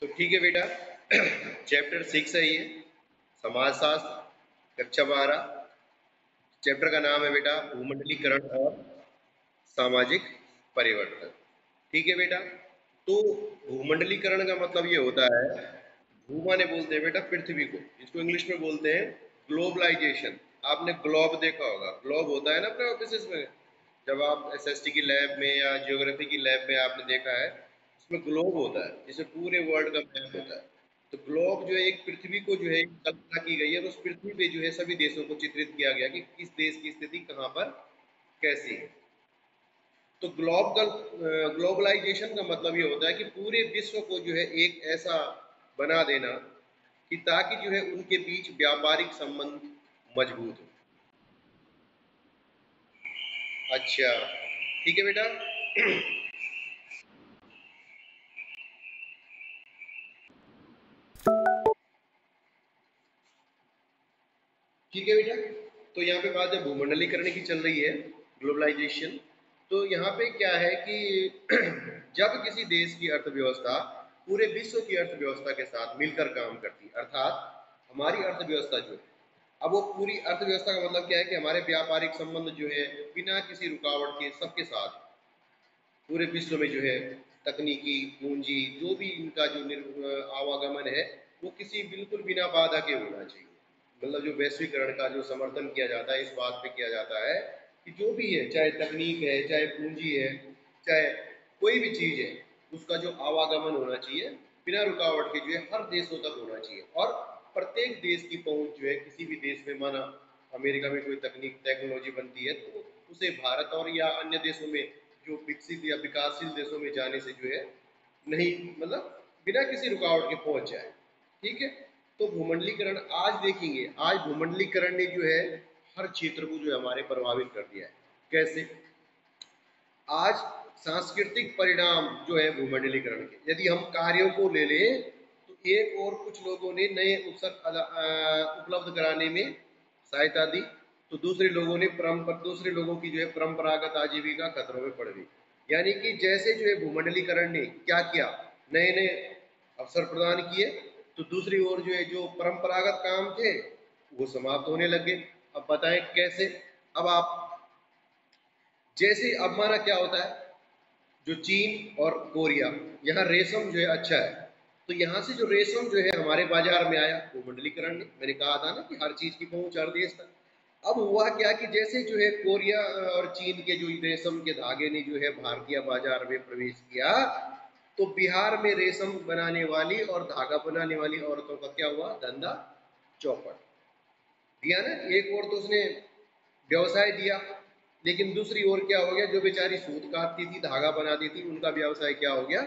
तो ठीक है बेटा। चैप्टर 6 है ये, समाजशास्त्र, कक्षा 12। चैप्टर का नाम है बेटा भूमंडलीकरण और सामाजिक परिवर्तन। ठीक है बेटा। तो भूमंडलीकरण का मतलब ये होता है, भू माने बोलते हैं बेटा पृथ्वी को, इसको इंग्लिश में बोलते हैं ग्लोबलाइजेशन। आपने ग्लोब देखा होगा, ग्लोब होता है ना अपने ऑफिस में, जब आप एसएसटी की लैब में या ज्योग्राफी की लैब में आपने देखा है, उसमें ग्लोब होता है जिसमें पूरे वर्ल्ड का मैप होता है। तो ग्लोब जो है एक पृथ्वी को जो है कल्पना की गई है, तो उस पृथ्वी पे जो है सभी देशों को चित्रित किया गया कि किस देश की स्थिति कहाँ पर कैसी है। तो ग्लोबलाइजेशन का मतलब ये होता है कि पूरे विश्व को जो है एक ऐसा बना देना कि ताकि जो है उनके बीच व्यापारिक संबंध मजबूत हो। अच्छा, ठीक है बेटा। ठीक है बेटा। तो यहाँ पे बात है भूमंडलीकरण की चल रही है, ग्लोबलाइजेशन। तो यहाँ पे क्या है कि जब किसी देश की अर्थव्यवस्था पूरे विश्व की अर्थव्यवस्था के साथ मिलकर काम करती है, अर्थात हमारी अर्थव्यवस्था जो है, अब वो पूरी अर्थव्यवस्था का मतलब क्या है कि हमारे व्यापारिक संबंध जो है बिना किसी रुकावट के सबके साथ पूरे विश्व में जो है तकनीकी पूंजी जो भी इनका जो आवागमन है वो किसी बिल्कुल बिना बाधा के होना चाहिए। मतलब जो वैश्वीकरण का जो समर्थन किया जाता है, इस बात पे किया जाता है कि जो भी है, चाहे तकनीक है, चाहे पूंजी है, चाहे कोई भी चीज़ है, उसका जो आवागमन होना चाहिए बिना रुकावट के जो है हर देशों तक होना चाहिए। और प्रत्येक देश की पहुंच जो है किसी भी देश में, माना अमेरिका में कोई तकनीक टेक्नोलॉजी बनती है तो उसे भारत और या अन्य देशों में जो विकसित या विकासशील देशों में जाने से जो है नहीं, मतलब बिना किसी रुकावट के पहुंच जाए। ठीक है। तो भूमंडलीकरण आज देखेंगे, आज भूमंडलीकरण ने जो है हर क्षेत्र को जो है हमारे प्रभावित कर दिया है। कैसे? आज सांस्कृतिक परिणाम जो है भूमंडलीकरण के, यदि हम कार्यों को ले लें तो एक और कुछ लोगों ने नए अवसर उपलब्ध कराने में सहायता दी, तो दूसरे लोगों की जो है परंपरागत आजीविका खतरों में पड़ गई। यानी कि जैसे जो है भूमंडलीकरण ने क्या किया, नए नए अवसर प्रदान किए, तो दूसरी ओर जो है जो परंपरागत काम थे वो समाप्त होने लगे। अब बताएं कैसे? अब आप जैसे, अब माना क्या होता है, जो चीन और कोरिया, यहाँ रेशम जो है अच्छा है, तो यहाँ से जो रेशम जो है हमारे बाजार में आया वो मंडलीकरण ने, मैंने कहा था ना कि हर चीज की पहुंच हर देश तक। अब हुआ क्या कि जैसे जो है कोरिया और चीन के जो रेशम के धागे ने जो है भारतीय बाजार में प्रवेश किया, तो बिहार में रेशम बनाने वाली और धागा बनाने वाली औरतों का क्या हुआ, धंधा चौपट दिया ना। एक और तो उसने व्यवसाय दिया, लेकिन दूसरी ओर क्या हो गया, जो बेचारी सूत काटती थी, धागा बनाती थी, उनका व्यवसाय क्या हो गया,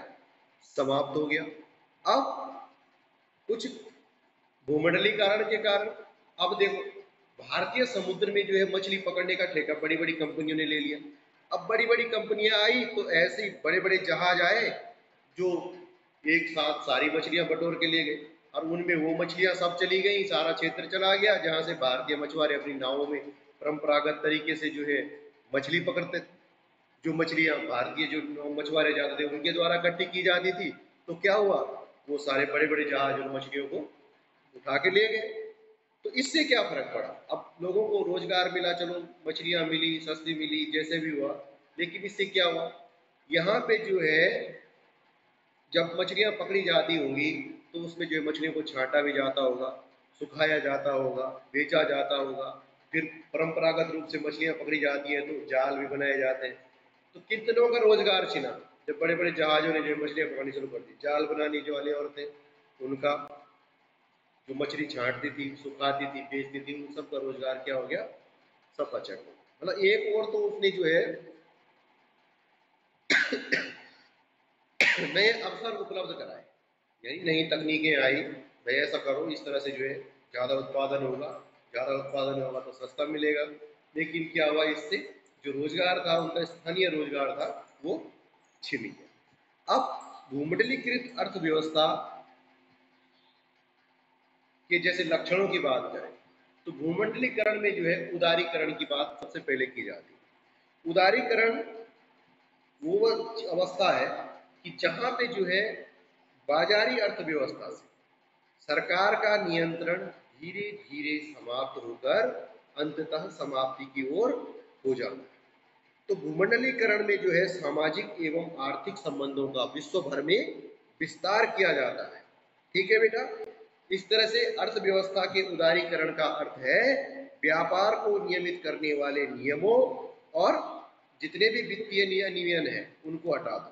समाप्त हो गया। अब कुछ भूमंडलीकरण के कारण, अब देखो भारतीय समुद्र में जो है मछली पकड़ने का ठेका बड़ी बड़ी कंपनियों ने ले लिया। अब बड़ी बड़ी कंपनियां आई तो ऐसे ही बड़े बड़े जहाज आए जो एक साथ सारी मछलियां बटोर के ले गए, और उनमें वो मछलियां सब चली गई, सारा क्षेत्र चला गया जहां से भारतीय मछुआरे अपनी नावों में परंपरागत तरीके से जो है मछली पकड़ते थे। जो मछलियां भारतीय जो मछुआरे जाते थे उनके द्वारा इकट्ठी की जाती थी, तो क्या हुआ, वो सारे बड़े बड़े जहाज उन मछलियों को उठा के ले गए। तो इससे क्या फर्क पड़ा, अब लोगों को रोजगार मिला, चलो मछलियां मिली, सस्ती मिली, जैसे भी हुआ, लेकिन इससे क्या हुआ, यहाँ पे जो है जब मछलियां पकड़ी जाती होंगी तो उसमें जो है मछलियों को छांटा भी जाता होगा, सुखाया जाता होगा, बेचा जाता होगा, फिर परंपरागत रूप से मछलियां पकड़ी जाती हैं तो जाल भी बनाए जाते हैं। तो कितनों का रोजगार छिना, जब बड़े बड़े जहाजों ने जो मछलियां पकड़नी शुरू कर दी, जाल बनाने जो वाली औरतें, उनका जो मछली छांटती थी, सुखाती थी, बेचती थी, उन सबका रोजगार क्या हो गया, सब अचल हो गया। मतलब एक और तो उसने जो है नए अवसर उपलब्ध कराए, यानी नई तकनीकें आई, भाई ऐसा करो, इस तरह से जो है ज़्यादा उत्पादन होगा, ज़्यादा उत्पादन होगा तो सस्ता मिलेगा। लेकिन क्या हुआ, इससे जो रोजगार था, उनका स्थानीय रोजगार था, वो छिन गया। अब भूमंडलीकृत अर्थव्यवस्था के जैसे लक्षणों की बात करें तो भूमंडलीकरण में जो है उदारीकरण की बात सबसे पहले की जाती है। उदारीकरण वो अवस्था है कि जहां पे जो है बाजारी अर्थव्यवस्था से सरकार का नियंत्रण धीरे धीरे समाप्त होकर अंततः समाप्ति की ओर हो जाता है। तो भूमंडलीकरण में जो है सामाजिक एवं आर्थिक संबंधों का विश्व भर में विस्तार किया जाता है। ठीक है बेटा, इस तरह से अर्थव्यवस्था के उदारीकरण का अर्थ है व्यापार को नियमित करने वाले नियमों और जितने भी वित्तीय नियमन है उनको हटा दो।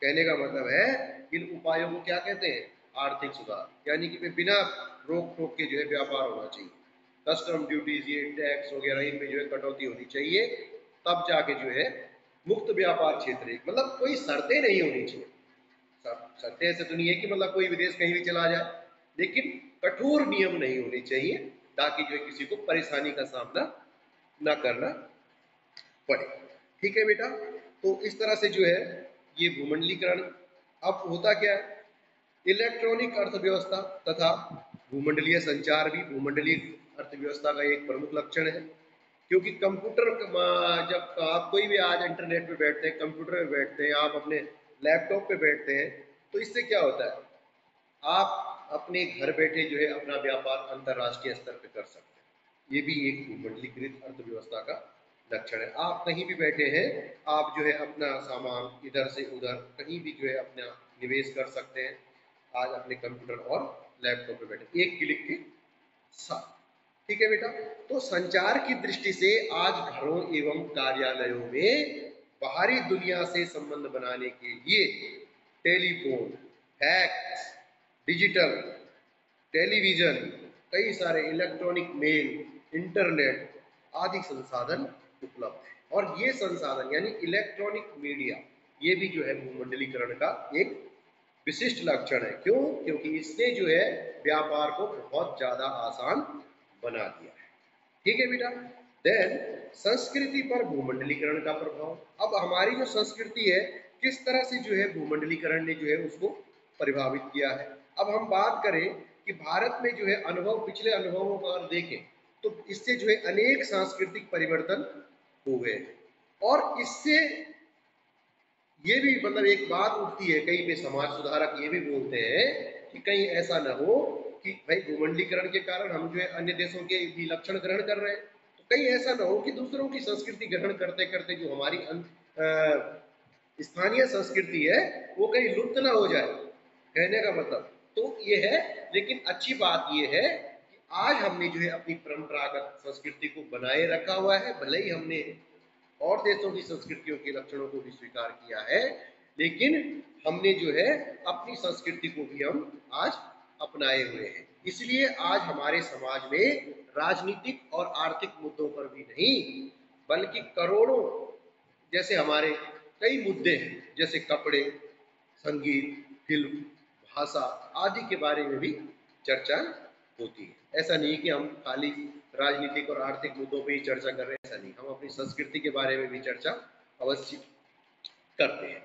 कहने का मतलब है इन उपायों को क्या कहते हैं, आर्थिक सुधार, यानी कि बिना रोक टोक के जो है व्यापार होना चाहिए। कस्टम ड्यूटीज, ये टैक्स वगैरह इनमें जो है कटौती होनी चाहिए, तब जाके जो है मुक्त व्यापार क्षेत्र, मतलब कोई शर्तें नहीं होनी चाहिए। शर्तें ऐसे तो नहीं है कि मतलब कोई विदेश कहीं भी चला जाए, लेकिन कठोर नियम नहीं होने चाहिए ताकि जो है किसी को परेशानी का सामना न करना पड़े। ठीक है बेटा, तो इस तरह से जो है ये भूमंडलीकरण। अब होता क्या है, इलेक्ट्रॉनिक अर्थव्यवस्था तथा भूमंडलीय संचार भी भूमंडलीय अर्थव्यवस्था का एक प्रमुख लक्षण है। क्योंकि कंप्यूटर, जब आप कोई भी आज इंटरनेट पे बैठते हैं, कंप्यूटर पे बैठते हैं, आप अपने लैपटॉप पे बैठते हैं, तो इससे क्या होता है, आप अपने घर बैठे जो है अपना व्यापार अंतर्राष्ट्रीय स्तर पे कर सकते हैं। ये भी एक भूमंडलीकृत अर्थव्यवस्था का लक्षण है। आप कहीं भी बैठे हैं, आप जो है अपना सामान इधर से उधर कहीं भी जो है अपना निवेश कर सकते हैं, आज अपने कंप्यूटर और लैपटॉप पे बैठे एक क्लिक के साथ। ठीक है बेटा, तो संचार की दृष्टि से आज घरों एवं कार्यालयों में बाहरी दुनिया से संबंध बनाने के लिए टेलीफोन, फैक्स, डिजिटल, टेलीविजन, कई सारे इलेक्ट्रॉनिक मेल, इंटरनेट आदि संसाधन उपलब्ध है। और ये संसाधन यानी इलेक्ट्रॉनिक मीडिया, ये भी जो है भूमंडलीकरण का एक विशिष्ट लक्षण है। क्यों? क्योंकि इसने जो है व्यापार को बहुत ज्यादा आसान बना दिया है। ठीक है बेटा, देन संस्कृति पर भूमंडलीकरण का प्रभाव। अब हमारी जो संस्कृति है किस तरह से जो है भूमंडलीकरण ने जो है उसको प्रभावित किया है। अब हम बात करें कि भारत में जो है अनुभव, पिछले अनुभवों का अगर देखें तो इससे जो है अनेक सांस्कृतिक परिवर्तन हो गए, और इससे ये भी मतलब एक बात उठती है, कई पे समाज सुधारक ये भी बोलते हैं कि कहीं ऐसा न हो कि भाई भूमंडलीकरण के कारण हम जो है अन्य देशों के भी लक्षण ग्रहण कर रहे हैं, तो कहीं ऐसा न हो कि दूसरों की संस्कृति ग्रहण करते करते जो हमारी स्थानीय संस्कृति है वो कहीं लुप्त ना हो जाए। कहने का मतलब तो ये है, लेकिन अच्छी बात ये है कि आज हमने जो है अपनी परंपरागत संस्कृति को बनाए रखा हुआ है। भले ही हमने और देशों की संस्कृतियों के लक्षणों को भी स्वीकार किया है, लेकिन हमने जो है अपनी संस्कृति को भी हम आज अपनाए हुए हैं। इसलिए आज हमारे समाज में राजनीतिक और आर्थिक मुद्दों पर भी नहीं, बल्कि करोड़ों जैसे हमारे कई मुद्दे हैं, जैसे कपड़े, संगीत, फिल्म, भाषा आदि के बारे में भी चर्चा होती है। ऐसा नहीं कि हम खाली राजनीतिक और आर्थिक मुद्दों पे ही चर्चा कर रहे हैं, ऐसा नहीं, हम अपनी संस्कृति के बारे में भी चर्चा अवश्य करते हैं।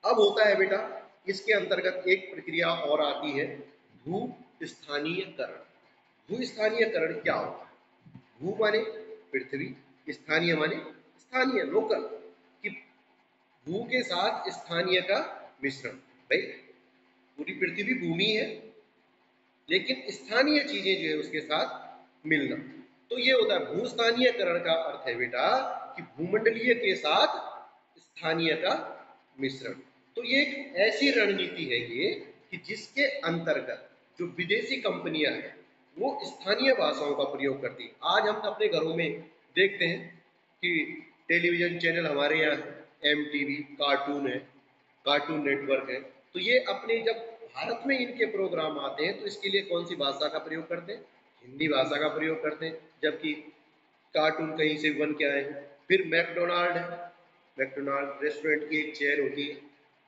अब होता है बेटा, इसके अंतर्गत एक प्रक्रिया और आती है, भू स्थानीयकरण। भू स्थानीयकरण क्या होता है? भू माने पृथ्वी, स्थानीय माने स्थानीय, लोकल, कि भू के साथ स्थानीय का मिश्रण। भाई पूरी पृथ्वी भूमि है, लेकिन स्थानीय चीजें जो है उसके साथ मिलना, तो ये होता है भूस्थानीयकरण का अर्थ है बेटा कि भूमंडलीय के साथ स्थानीय का मिश्रण। तो ये एक ऐसी रणनीति है ये कि जिसके अंतर्गत जो विदेशी कंपनियां हैं वो स्थानीय भाषाओं का प्रयोग करती है। आज हम अपने घरों में देखते हैं कि टेलीविजन चैनल हमारे यहाँ एमटीवी, कार्टून है, कार्टून नेटवर्क है, तो ये अपने जब भारत में इनके प्रोग्राम आते हैं तो इसके लिए कौन सी भाषा का प्रयोग करते हैं? हिंदी भाषा का प्रयोग करते हैं, जबकि कार्टून कहीं से बन के आए हैं। फिर मैकडोनाल्ड है, मैकडोनाल्ड रेस्टोरेंट की एक चेन होती है,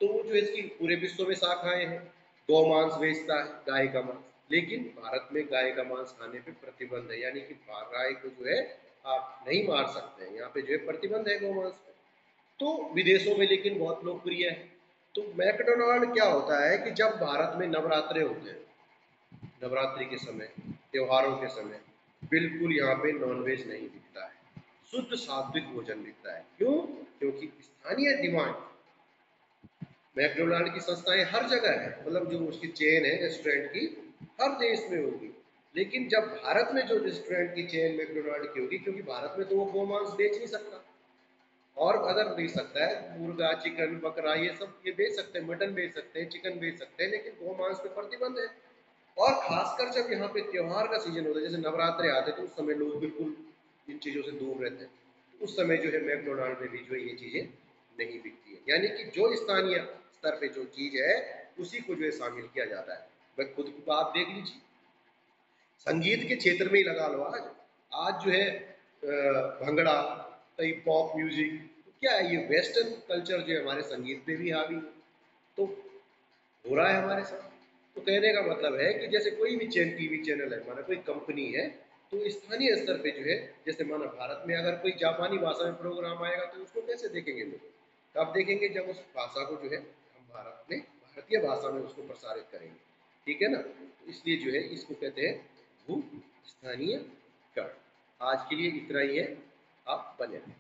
तो वो जो इसकी पूरे विश्व में शाखाएं हैं, गौ मांस बेचता है, गाय का मांस, लेकिन भारत में गाय का मांस खाने पे प्रतिबंध है, यानी कि गाय को जो है आप नहीं मार सकते हैं, यहाँ पे जो है प्रतिबंध है गौ मांस पे। तो विदेशों में लेकिन बहुत लोकप्रिय है। तो मैकडोनाल्ड क्या होता है कि जब भारत में नवरात्रे होते हैं, नवरात्रि के समय, त्योहारों के समय, बिल्कुल यहाँ पे नॉनवेज नहीं बिकता है, शुद्ध सात्विक भोजन बिकता है। क्यों? क्योंकि स्थानीय डिमांड मैकडोनाल्ड की संस्थाएं हर जगह है, मतलब जो उसकी चेन है रेस्टोरेंट की, हर देश में होगी। लेकिन जब भारत में जो रेस्टोरेंट की चेन मैकडोनाल्ड की होगी, क्योंकि भारत में तो वो गोमांस बेच नहीं सकता, और अदर बेच सकता है, मुर्गा, चिकन, बकरा, ये सब ये बेच सकते हैं, मटन बेच सकते हैं, चिकन बेच सकते हैं, लेकिन गोमांस पे प्रतिबंध है। और खासकर जब यहाँ पे त्योहार का सीजन होता है, जैसे नवरात्रे आते हैं, तो उस समय लोग बिल्कुल इन चीज़ों से दूर रहते हैं, तो उस समय जो है मैकडोनाल्ड में भी जो है ये चीज़ें नहीं बिकती है। यानी कि जो स्थानीय स्तर पे जो चीज़ है उसी को जो है शामिल किया जाता है। मैं खुद को आप देख लीजिए, संगीत के क्षेत्र में ही लगा लो, आज आज जो है भंगड़ा, कई पॉप म्यूजिक, तो क्या है, ये वेस्टर्न कल्चर जो है हमारे संगीत पे भी हावी है, तो हो रहा है हमारे साथ। तो कहने का मतलब है कि जैसे कोई भी टीवी चैनल है, माना कोई कंपनी है, तो स्थानीय स्तर पे जो है, जैसे माना भारत में अगर कोई जापानी भाषा में प्रोग्राम आएगा तो उसको कैसे देखेंगे लोग? कब देखेंगे? जब उस भाषा को जो है हम भारत में भारतीय भाषा में उसको प्रसारित करेंगे, ठीक है ना? तो इसलिए जो है इसको कहते हैं भू स्थानीय करण। आज के लिए इतना ही है, आप बने रहें।